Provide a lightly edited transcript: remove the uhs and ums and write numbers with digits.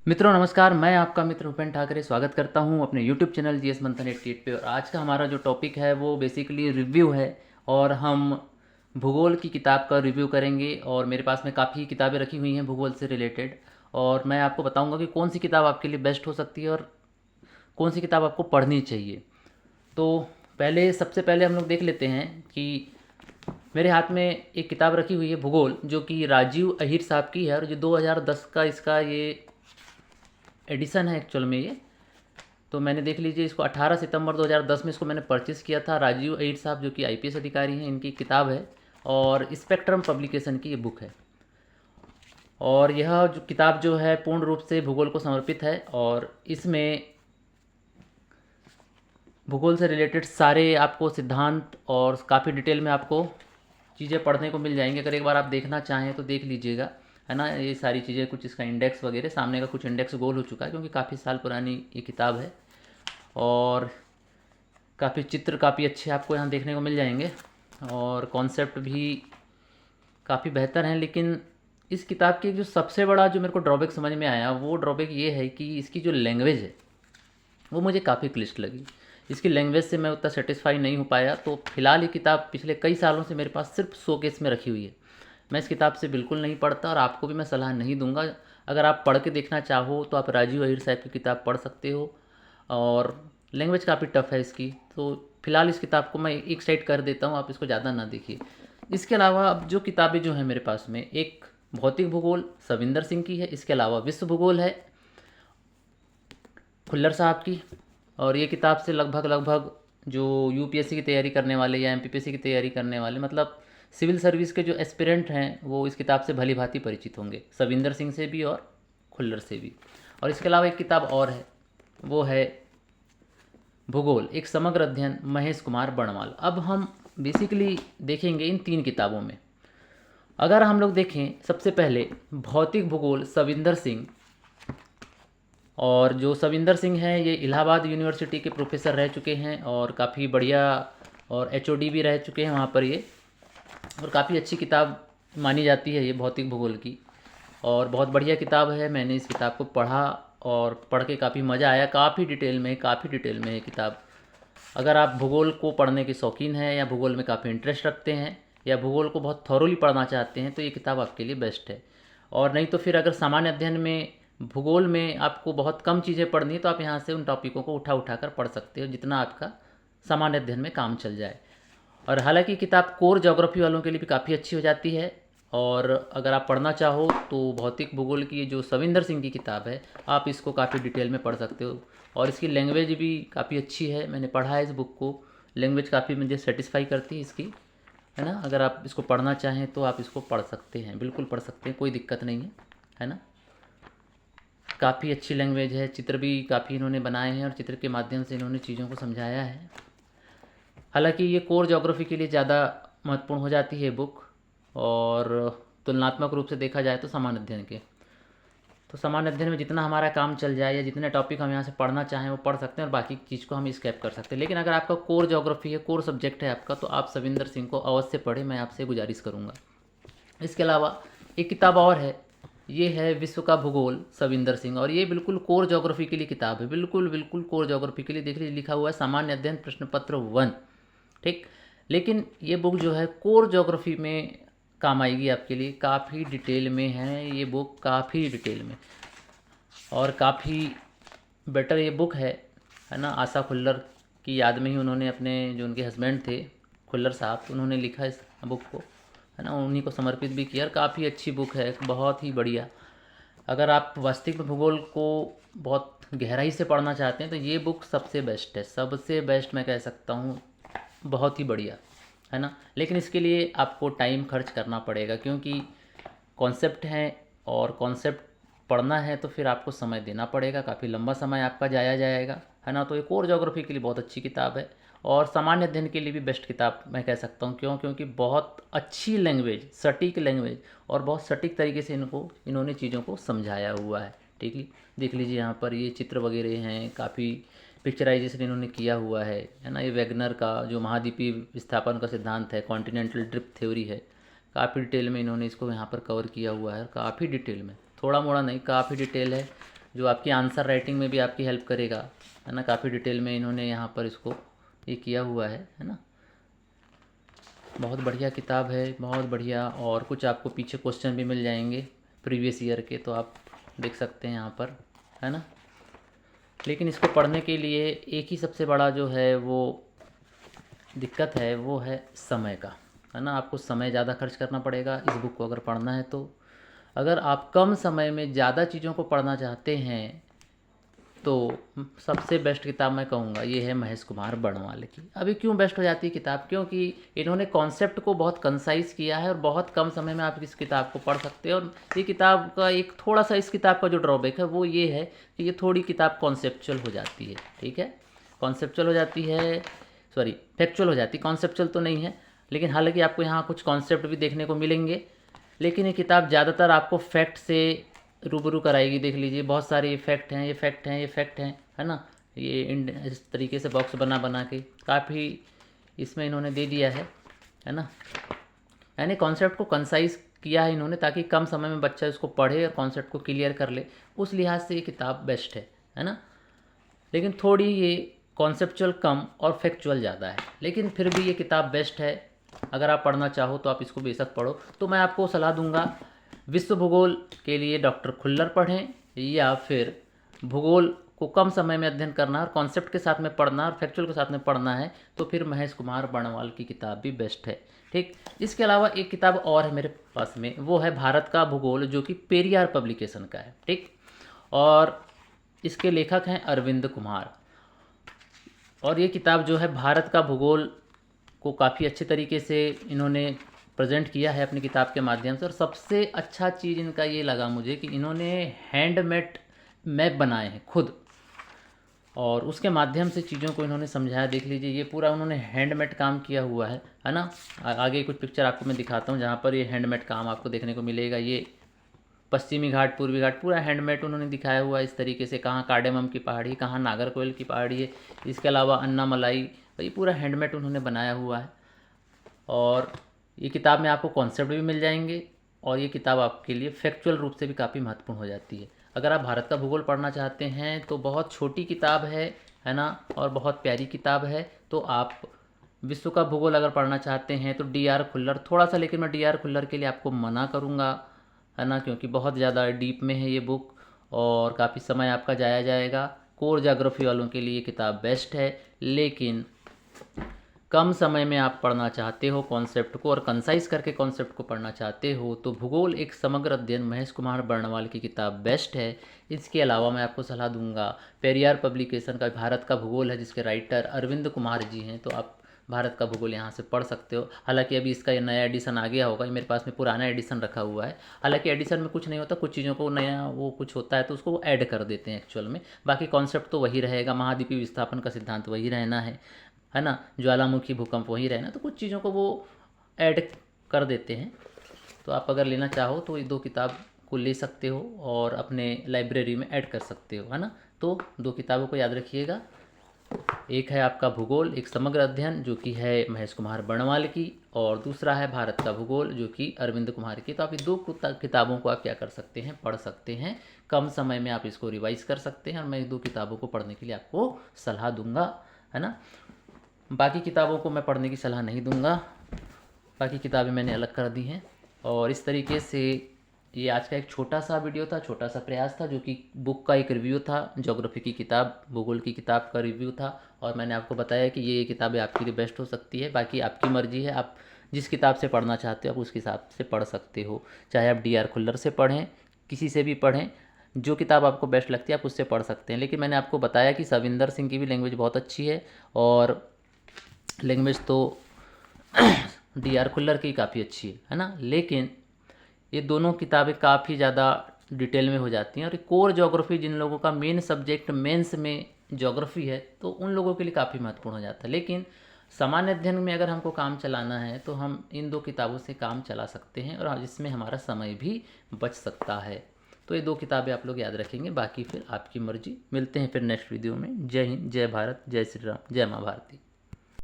मित्रों नमस्कार, मैं आपका मित्र भूपेन ठाकरे स्वागत करता हूं अपने YouTube चैनल जीएस मंथन 88 पे। और आज का हमारा जो टॉपिक है वो बेसिकली रिव्यू है और हम भूगोल की किताब का रिव्यू करेंगे। और मेरे पास में काफ़ी किताबें रखी हुई हैं भूगोल से रिलेटेड, और मैं आपको बताऊंगा कि कौन सी किताब आपके लिए बेस्ट हो सकती है और कौन सी किताब आपको पढ़नी चाहिए। तो सबसे पहले हम लोग देख लेते हैं कि मेरे हाथ में एक किताब रखी हुई है भूगोल, जो कि राजीव अहीर साहब की है और जो 2010 का इसका ये एडिशन है एक्चुअल में ये। तो मैंने देख लीजिए इसको 18 सितंबर 2010 में इसको मैंने परचेज़ किया था। राजीव अहीर साहब जो कि आईपीएस अधिकारी हैं, इनकी किताब है और स्पेक्ट्रम पब्लिकेशन की ये बुक है। और यह जो किताब जो है पूर्ण रूप से भूगोल को समर्पित है और इसमें भूगोल से रिलेटेड सारे आपको सिद्धांत और काफ़ी डिटेल में आपको चीज़ें पढ़ने को मिल जाएंगी। अगर एक बार आप देखना चाहें तो देख लीजिएगा, है ना। ये सारी चीज़ें, कुछ इसका इंडेक्स वगैरह, सामने का कुछ इंडेक्स गोल हो चुका है क्योंकि काफ़ी साल पुरानी ये किताब है। और काफ़ी चित्र काफ़ी अच्छे आपको यहाँ देखने को मिल जाएंगे और कॉन्सेप्ट भी काफ़ी बेहतर हैं। लेकिन इस किताब की जो सबसे बड़ा जो मेरे को ड्रॉबैक समझ में आया वो ड्रॉबैक ये है कि इसकी जो लैंग्वेज है वो मुझे काफ़ी क्लिष्ट लगी। इसकी लैंग्वेज से मैं उतना सेटिस्फाई नहीं हो पाया। तो फिलहाल ये किताब पिछले कई सालों से मेरे पास सिर्फ शोकेस में रखी हुई है। मैं इस किताब से बिल्कुल नहीं पढ़ता और आपको भी मैं सलाह नहीं दूंगा। अगर आप पढ़ के देखना चाहो तो आप राजीव अहीर साहब की किताब पढ़ सकते हो और लैंग्वेज काफ़ी टफ है इसकी। तो फिलहाल इस किताब को मैं एक साइड कर देता हूँ, आप इसको ज़्यादा ना देखिए। इसके अलावा अब जो किताबें जो हैं मेरे पास में, एक भौतिक भूगोल सविंदर सिंह की है, इसके अलावा विश्व भूगोल है खुल्लर साहब की। और ये किताब से लगभग लगभग जो यूपीएससी की तैयारी करने वाले या एमपीपीएससी की तैयारी करने वाले, मतलब सिविल सर्विस के जो एस्पिरेंट हैं, वो इस किताब से भली भांति परिचित होंगे, सविंदर सिंह से भी और खुल्लर से भी। और इसके अलावा एक किताब और है, वो है भूगोल एक समग्र अध्ययन, महेश कुमार बणवाल। अब हम बेसिकली देखेंगे इन तीन किताबों में। अगर हम लोग देखें सबसे पहले भौतिक भूगोल सविंदर सिंह, और जो सविंदर सिंह हैं ये इलाहाबाद यूनिवर्सिटी के प्रोफेसर रह चुके हैं और काफ़ी बढ़िया, और एचओडी भी रह चुके हैं वहाँ पर ये। और काफ़ी अच्छी किताब मानी जाती है ये भौतिक भूगोल की, और बहुत बढ़िया किताब है। मैंने इस किताब को पढ़ा और पढ़ के काफ़ी मज़ा आया। काफ़ी डिटेल में ये किताब, अगर आप भूगोल को पढ़ने के शौकीन हैं या भूगोल में काफ़ी इंटरेस्ट रखते हैं या भूगोल को बहुत थॉरोली पढ़ना चाहते हैं तो ये किताब आपके लिए बेस्ट है। और नहीं तो फिर अगर सामान्य अध्ययन में भूगोल में आपको बहुत कम चीज़ें पढ़नी है तो आप यहाँ से उन टॉपिकों को उठा उठा कर पढ़ सकते हो जितना आपका सामान्य अध्ययन में काम चल जाए। और हालांकि किताब कोर ज्योग्राफी वालों के लिए भी काफ़ी अच्छी हो जाती है। और अगर आप पढ़ना चाहो तो भौतिक भूगोल की जो सविंदर सिंह की किताब है, आप इसको काफ़ी डिटेल में पढ़ सकते हो। और इसकी लैंग्वेज भी काफ़ी अच्छी है, मैंने पढ़ा है इस बुक को। लैंग्वेज काफ़ी मुझे सेटिस्फाई करती है इसकी, है ना। अगर आप इसको पढ़ना चाहें तो आप इसको पढ़ सकते हैं, बिल्कुल पढ़ सकते हैं, कोई दिक्कत नहीं है ना। काफ़ी अच्छी लैंग्वेज है, चित्र भी काफ़ी इन्होंने बनाए हैं और चित्र के माध्यम से इन्होंने चीज़ों को समझाया है। हालांकि ये कोर ज्योग्राफी के लिए ज़्यादा महत्वपूर्ण हो जाती है बुक, और तुलनात्मक रूप से देखा जाए तो सामान्य अध्ययन के, तो सामान्य अध्ययन में जितना हमारा काम चल जाए या जितने टॉपिक हम यहाँ से पढ़ना चाहें वो पढ़ सकते हैं और बाकी चीज़ को हम स्कैप कर सकते हैं। लेकिन अगर आपका कोर ज्योग्राफी है, कोर सब्जेक्ट है आपका, तो आप सविंदर सिंह को अवश्य पढ़ें, मैं आपसे गुजारिश करूँगा। इसके अलावा एक किताब और है, ये है विश्व का भूगोल सविंदर सिंह, और ये बिल्कुल कोर ज्योग्राफी के लिए किताब है, बिल्कुल बिल्कुल कोर ज्योग्राफी के लिए। देख लीजिए लिखा हुआ है सामान्य अध्ययन प्रश्न पत्र 1, ठीक। लेकिन ये बुक जो है कोर ज्योग्राफी में काम आएगी आपके लिए, काफ़ी डिटेल में है ये बुक, काफ़ी डिटेल में, और काफ़ी बेटर ये बुक है ना। आशा खुल्लर की याद में ही उन्होंने, अपने जो उनके हस्बैंड थे खुल्लर साहब, उन्होंने लिखा इस बुक को, है ना, उन्हीं को समर्पित भी किया। और काफ़ी अच्छी बुक है, बहुत ही बढ़िया। अगर आप वास्तविक में भूगोल को बहुत गहराई से पढ़ना चाहते हैं तो ये बुक सबसे बेस्ट है, सबसे बेस्ट मैं कह सकता हूँ, बहुत ही बढ़िया, है ना। लेकिन इसके लिए आपको टाइम खर्च करना पड़ेगा क्योंकि कॉन्सेप्ट हैं, और कॉन्सेप्ट पढ़ना है तो फिर आपको समय देना पड़ेगा, काफ़ी लंबा समय आपका जाया जाएगा, है ना। तो एक और ज्योग्राफी के लिए बहुत अच्छी किताब है और सामान्य अध्ययन के लिए भी बेस्ट किताब मैं कह सकता हूँ। क्यों? क्योंकि बहुत अच्छी लैंग्वेज, सटीक लैंग्वेज, और बहुत सटीक तरीके से इन्होंने चीज़ों को समझाया हुआ है, ठीक है। देख लीजिए यहाँ पर ये चित्र वगैरह हैं, काफ़ी पिक्चराइजेशन इन्होंने किया हुआ है ना। ये वैगनर का जो महाद्वीपीय विस्थापन का सिद्धांत है, कॉन्टिनेंटल ड्रिफ्ट थ्योरी है, काफ़ी डिटेल में इन्होंने इसको यहाँ पर कवर किया हुआ है, काफ़ी डिटेल में, थोड़ा मोड़ा नहीं, काफ़ी डिटेल है। जो आपकी आंसर राइटिंग में भी आपकी हेल्प करेगा, है ना। काफ़ी डिटेल में इन्होंने यहाँ पर इसको ये किया हुआ है ना। बहुत बढ़िया किताब है, बहुत बढ़िया। और कुछ आपको पीछे क्वेश्चन भी मिल जाएंगे प्रीवियस ईयर के, तो आप देख सकते हैं यहाँ पर, है ना। लेकिन इसको पढ़ने के लिए एक ही सबसे बड़ा जो है वो दिक्कत है, वो है समय का, है ना। आपको समय ज़्यादा खर्च करना पड़ेगा इस बुक को अगर पढ़ना है तो। अगर आप कम समय में ज़्यादा चीज़ों को पढ़ना चाहते हैं तो सबसे बेस्ट किताब मैं कहूँगा ये है महेश कुमार बर्णवाल की। अभी क्यों बेस्ट हो जाती है किताब, क्योंकि इन्होंने कॉन्सेप्ट को बहुत कंसाइज किया है और बहुत कम समय में आप इस किताब को पढ़ सकते हैं। और ये किताब का एक थोड़ा सा, इस किताब का जो ड्रॉबैक है वो ये है कि ये थोड़ी किताब कॉन्सेप्चुअल हो जाती है, ठीक है। कॉन्सेप्चुअल हो जाती है, सॉरी फैक्चुअल हो जाती है, कॉन्सेप्चुअल तो नहीं है। लेकिन हालांकि आपको यहाँ कुछ कॉन्सेप्ट भी देखने को मिलेंगे, लेकिन ये किताब ज़्यादातर आपको फैक्ट से रूबरू कराएगी। देख लीजिए, बहुत सारे ये फैक्ट हैं, ये फैक्ट हैं, ये फैक्ट हैं, है ना। ये इस तरीके से बॉक्स बना बना के काफ़ी इसमें इन्होंने दे दिया है ना। यानी कॉन्सेप्ट को कंसाइज किया है इन्होंने, ताकि कम समय में बच्चा इसको पढ़े और कॉन्सेप्ट को क्लियर कर ले। उस लिहाज से ये किताब बेस्ट है ना। लेकिन थोड़ी ये कॉन्सेप्चुअल कम और फैक्चुअल ज़्यादा है, लेकिन फिर भी ये किताब बेस्ट है। अगर आप पढ़ना चाहो तो आप इसको बेशक पढ़ो। तो मैं आपको सलाह दूंगा, विश्व भूगोल के लिए डॉक्टर खुल्लर पढ़ें, या फिर भूगोल को कम समय में अध्ययन करना और कॉन्सेप्ट के साथ में पढ़ना और फैक्चुअल के साथ में पढ़ना है तो फिर महेश कुमार बर्णवाल की किताब भी बेस्ट है, ठीक। इसके अलावा एक किताब और है मेरे पास में, वो है भारत का भूगोल, जो कि पेरियार पब्लिकेशन का है, ठीक। और इसके लेखक हैं अरविंद कुमार। और ये किताब जो है भारत का भूगोल को काफ़ी अच्छे तरीके से इन्होंने प्रेजेंट किया है अपनी किताब के माध्यम से। और सबसे अच्छा चीज़ इनका ये लगा मुझे कि इन्होंने हैंडमेड मैप बनाए हैं खुद, और उसके माध्यम से चीज़ों को इन्होंने समझाया। देख लीजिए, ये पूरा उन्होंने हैंडमेड काम किया हुआ है ना। आगे कुछ पिक्चर आपको मैं दिखाता हूँ जहाँ पर ये हैंडमेड काम आपको देखने को मिलेगा। ये पश्चिमी घाट, पूर्वी घाट, पूरा हैंडमेड उन्होंने दिखाया हुआ है इस तरीके से। कहाँ कार्डेमम की पहाड़ी, कहाँ नागरकोइल की पहाड़ी है, इसके अलावा अन्नामलाई, ये पूरा हैंडमेड उन्होंने बनाया हुआ है। और ये किताब में आपको कॉन्सेप्ट भी मिल जाएंगे, और ये किताब आपके लिए फैक्चुअल रूप से भी काफ़ी महत्वपूर्ण हो जाती है। अगर आप भारत का भूगोल पढ़ना चाहते हैं तो बहुत छोटी किताब है ना, और बहुत प्यारी किताब है। तो आप विश्व का भूगोल अगर पढ़ना चाहते हैं तो डी.आर. खुल्लर थोड़ा सा, लेकिन मैं डी.आर. खुल्लर के लिए आपको मना करूँगा, है ना, क्योंकि बहुत ज़्यादा डीप में है ये बुक और काफ़ी समय आपका जाया जाएगा। कोर ज्योग्राफी वालों के लिए किताब बेस्ट है, लेकिन कम समय में आप पढ़ना चाहते हो कॉन्सेप्ट को और कंसाइज करके कॉन्सेप्ट को पढ़ना चाहते हो तो भूगोल एक समग्र अध्ययन महेश कुमार बर्णवाल की किताब बेस्ट है। इसके अलावा मैं आपको सलाह दूंगा, पेरियार पब्लिकेशन का भारत का भूगोल है जिसके राइटर अरविंद कुमार जी हैं, तो आप भारत का भूगोल यहाँ से पढ़ सकते हो। हालांकि अभी इसका ये नया एडिशन आ गया होगा, ये मेरे पास में पुराना एडिशन रखा हुआ है। हालांकि एडिशन में कुछ नहीं होता, कुछ चीज़ों को नया वो कुछ होता है तो उसको ऐड कर देते हैं एक्चुअल में। बाकी कॉन्सेप्ट तो वही रहेगा, महाद्वीपीय विस्थापन का सिद्धांत वही रहना है ना, ज्वालामुखी भूकंप वही रहना, तो कुछ चीज़ों को वो ऐड कर देते हैं। तो आप अगर लेना चाहो तो ये दो किताब को ले सकते हो और अपने लाइब्रेरी में ऐड कर सकते हो, है ना। तो दो किताबों को याद रखिएगा, एक है आपका भूगोल एक समग्र अध्ययन जो कि है महेश कुमार बर्णवाल की, और दूसरा है भारत का भूगोल जो कि अरविंद कुमार की। तो आप ये दो किताबों को आप क्या कर सकते हैं, पढ़ सकते हैं। कम समय में आप इसको रिवाइज कर सकते हैं और मैं दो किताबों को पढ़ने के लिए आपको सलाह दूंगा, है ना। बाकी किताबों को मैं पढ़ने की सलाह नहीं दूंगा, बाकी किताबें मैंने अलग कर दी हैं। और इस तरीके से ये आज का एक छोटा सा वीडियो था, छोटा सा प्रयास था, जो कि बुक का एक रिव्यू था, ज्योग्राफी की किताब, भूगोल की किताब का रिव्यू था। और मैंने आपको बताया कि ये किताबें आपके लिए बेस्ट हो सकती है। बाकी आपकी मर्जी है, आप जिस किताब से पढ़ना चाहते हो आप उस हिसाब से पढ़ सकते हो। चाहे आप डी.आर. खुल्लर से पढ़ें, किसी से भी पढ़ें, जो किताब आपको बेस्ट लगती है आप उससे पढ़ सकते हैं। लेकिन मैंने आपको बताया कि सविंदर सिंह की भी लैंग्वेज बहुत अच्छी है, और लैंग्वेज तो डी.आर. खुल्लर की काफ़ी अच्छी है ना। लेकिन ये दोनों किताबें काफ़ी ज़्यादा डिटेल में हो जाती हैं, और कोर ज्योग्राफी जिन लोगों का मेन सब्जेक्ट मेंस में ज्योग्राफी है तो उन लोगों के लिए काफ़ी महत्वपूर्ण हो जाता है। लेकिन सामान्य अध्ययन में अगर हमको काम चलाना है तो हम इन दो किताबों से काम चला सकते हैं, और जिसमें हमारा समय भी बच सकता है। तो ये दो किताबें आप लोग याद रखेंगे, बाकी फिर आपकी मर्जी। मिलते हैं फिर नेक्स्ट वीडियो में। जय हिंद, जय भारत, जय श्री राम, जय माँ भारती।